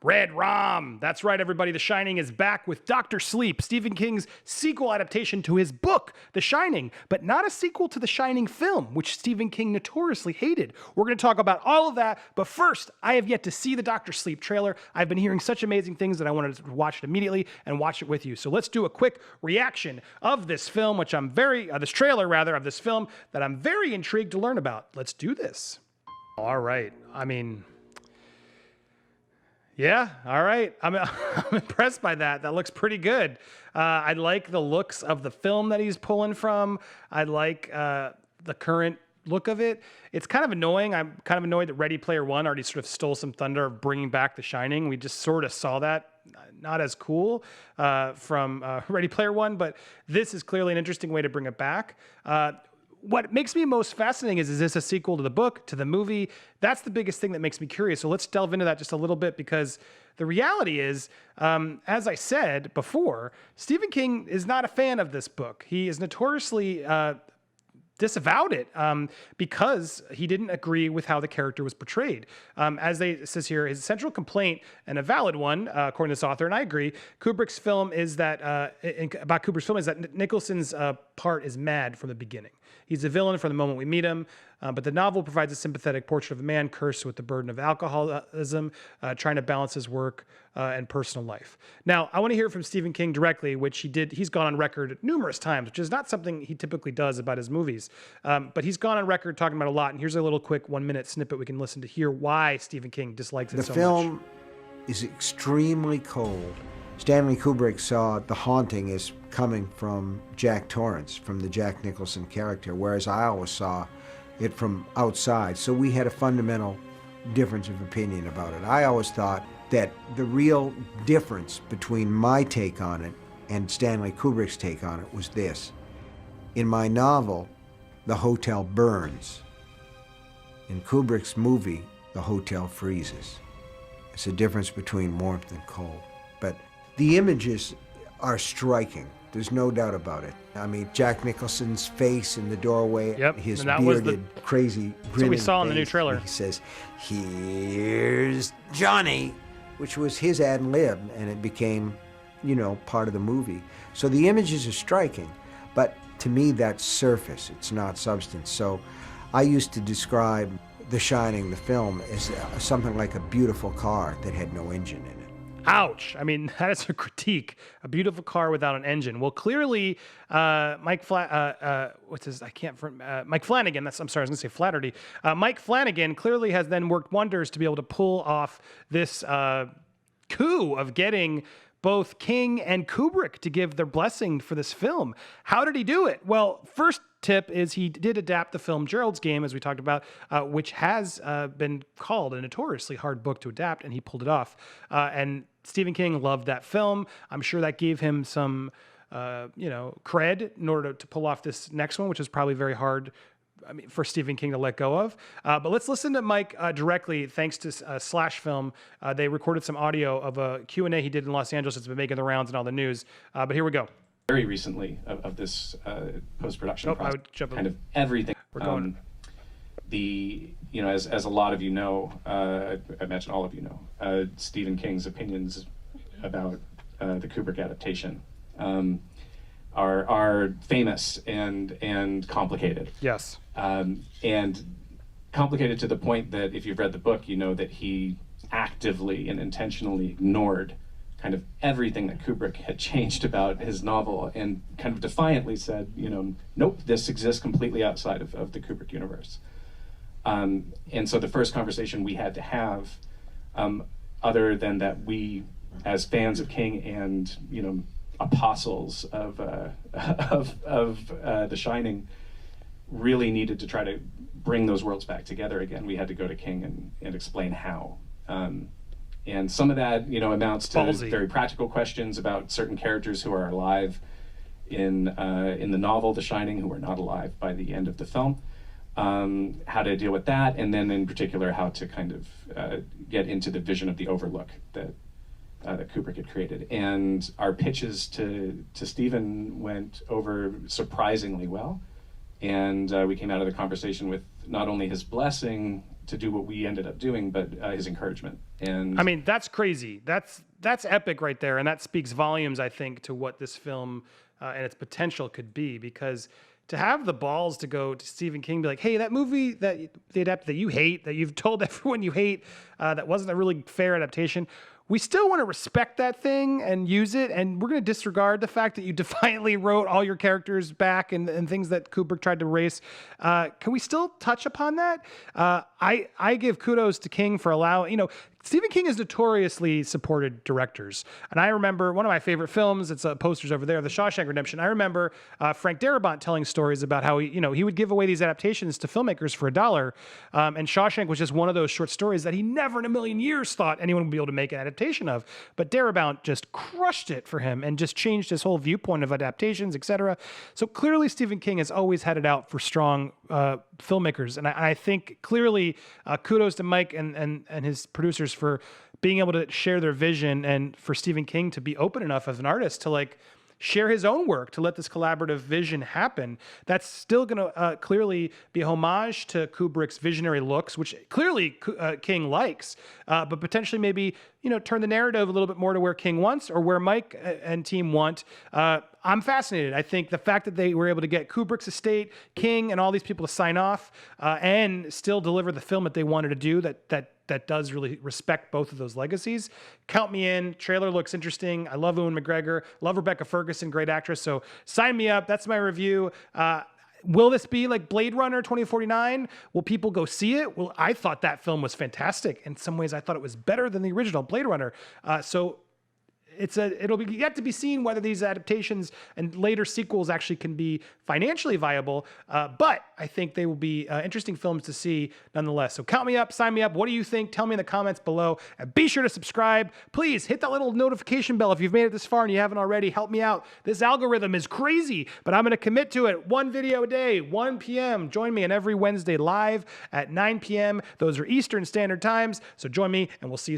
Red Rom. That's right, everybody. The Shining is back with Dr. Sleep, Stephen King's sequel adaptation to his book, The Shining, but not a sequel to The Shining film, which Stephen King notoriously hated. We're going to talk about all of that, but first, I have yet to see the Dr. Sleep trailer. I've been hearing such amazing things that I wanted to watch it immediately and watch it with you. So let's do a quick reaction of this film, which I'm this trailer rather, of this film that I'm very intrigued to learn about. Let's do this. All right. I mean... yeah, all right. I'm impressed by that. That looks pretty good. I like the looks of the film that he's pulling from. I like the current look of it. It's kind of annoying. I'm kind of annoyed that Ready Player One already sort of stole some thunder of bringing back The Shining. We just sort of saw that. Not as cool from Ready Player One, but this is clearly an interesting way to bring it back. What makes me most fascinating is this a sequel to the book, to the movie? That's the biggest thing that makes me curious. So let's delve into that just a little bit, because the reality is, as I said before, Stephen King is not a fan of this book. He is notoriously disavowed it because he didn't agree with how the character was portrayed. It says here, his central complaint, and a valid one, according to this author, and I agree, about Kubrick's film is that Nicholson's part is mad from the beginning. He's a villain from the moment we meet him, but the novel provides a sympathetic portrait of a man cursed with the burden of alcoholism, trying to balance his work and personal life. Now, I want to hear from Stephen King directly, which he did. He's gone on record numerous times, which is not something he typically does about his movies. But he's gone on record talking about a lot. And here's a little quick 1-minute snippet we can listen to hear why Stephen King dislikes it so much. The film is extremely cold. Stanley Kubrick saw The Haunting as coming from Jack Torrance, from the Jack Nicholson character, whereas I always saw it from outside. So we had a fundamental difference of opinion about it. I always thought that the real difference between my take on it and Stanley Kubrick's take on it was this. In my novel, the hotel burns. In Kubrick's movie, the hotel freezes. It's a difference between warmth and cold. But the images are striking. There's no doubt about it. I mean, Jack Nicholson's face in the doorway, his bearded, crazy grinning that's what we saw in the new face, trailer. He says, "Here's Johnny," which was his ad lib, and it became, part of the movie. So the images are striking, but to me, that's surface. It's not substance. So I used to describe The Shining, the film, as something like a beautiful car that had no engine in it. Ouch. I mean, that is a critique. A beautiful car without an engine. Well, clearly, Mike Flanagan, I'm sorry, I was going to say Flaherty. Mike Flanagan clearly has then worked wonders to be able to pull off this coup of getting both King and Kubrick to give their blessing for this film. How did he do it? Well, first tip is he did adapt the film Gerald's Game, as we talked about, which has been called a notoriously hard book to adapt, and he pulled it off. And Stephen King loved that film. I'm sure that gave him some, cred in order to pull off this next one, which is probably very hard for Stephen King to let go of. But let's listen to Mike directly, thanks to Slash Film. They recorded some audio of a Q&A he did in Los Angeles. It's been making the rounds and all the news. But here we go. Very recently of this post-production process, I would jump kind of everything. We're going. As a lot of you know, I imagine all of you know, Stephen King's opinions about the Kubrick adaptation are famous and complicated. Yes. And complicated to the point that if you've read the book, you know that he actively and intentionally ignored kind of everything that Kubrick had changed about his novel, and kind of defiantly said, nope, this exists completely outside of the Kubrick universe. And so the first conversation we had to have, other than that we, as fans of King and, apostles of The Shining, really needed to try to bring those worlds back together again. We had to go to King and explain how. And some of that, amounts to very practical questions about certain characters who are alive in the novel The Shining, who are not alive by the end of the film. How to deal with that, and then in particular how to kind of get into the vision of the Overlook that Kubrick had created. And our pitches to Stephen went over surprisingly well. And we came out of the conversation with not only his blessing to do what we ended up doing, but his encouragement. And I mean, that's crazy. That's epic right there, and that speaks volumes, I think, to what this film and its potential could be. Because to have the balls to go to Stephen King, be like, "Hey, that movie that they adapted that you hate, that you've told everyone you hate, that wasn't a really fair adaptation." We still want to respect that thing and use it, and we're going to disregard the fact that you defiantly wrote all your characters back and things that Kubrick tried to erase. Can we still touch upon that? I give kudos to King for allowing, Stephen King has notoriously supported directors. And I remember one of my favorite films, it's posters over there, The Shawshank Redemption. I remember Frank Darabont telling stories about how he would give away these adaptations to filmmakers for $1. And Shawshank was just one of those short stories that he never in a million years thought anyone would be able to make an adaptation of. But Darabont just crushed it for him and just changed his whole viewpoint of adaptations, etc. So clearly Stephen King has always had it out for strong filmmakers. And I think clearly kudos to Mike and his producers for being able to share their vision, and for Stephen King to be open enough as an artist to share his own work, to let this collaborative vision happen. That's still going to clearly be a homage to Kubrick's visionary looks, which clearly King likes, but potentially maybe, turn the narrative a little bit more to where King wants or where Mike and team want. I'm fascinated. I think the fact that they were able to get Kubrick's estate, King, and all these people to sign off and still deliver the film that they wanted to do, that does really respect both of those legacies. Count me in. Trailer looks interesting. I love Ewan McGregor. Love Rebecca Ferguson, great actress. So sign me up. That's my review. Will this be like Blade Runner 2049? Will people go see it? Well, I thought that film was fantastic. In some ways, I thought it was better than the original Blade Runner. So it'll be yet to be seen whether these adaptations and later sequels actually can be financially viable. But I think they will be interesting films to see nonetheless. So count me up, sign me up. What do you think? Tell me in the comments below. And be sure to subscribe. Please hit that little notification bell if you've made it this far and you haven't already. Help me out. This algorithm is crazy, but I'm going to commit to it. 1 video a day, 1 p.m. Join me on every Wednesday live at 9 p.m. Those are Eastern Standard Times. So join me and we'll see you soon.